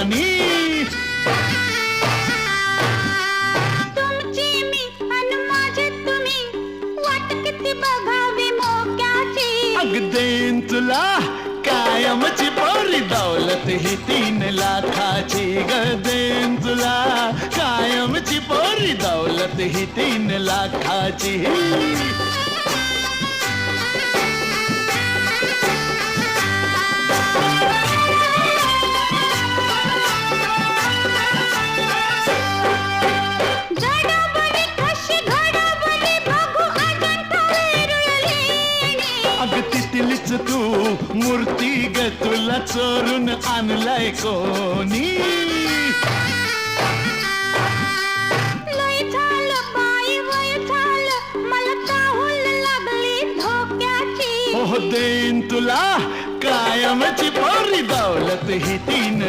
राणी. तुमची मी अन माझे तुम्ही, वाट किती बघावी मोक्याची. अग देईन तुला कायमची पोरी, दौलत ही 3 लाखाची. ग देईन तुला कायमची पोरी, दौलत ही 3 लाखाची. घडामोडी कशी घडामोडी बघू अजंठा वेरुळलेणी. अग तिथलीच तू मूर्ती ग, तुला चोरून आणलाय कोणी. लय झालं बाई वय झालं, मला चाहूल लागली धोक्याची. हो देईन तुला कायमची पोरी, दौलत ही 3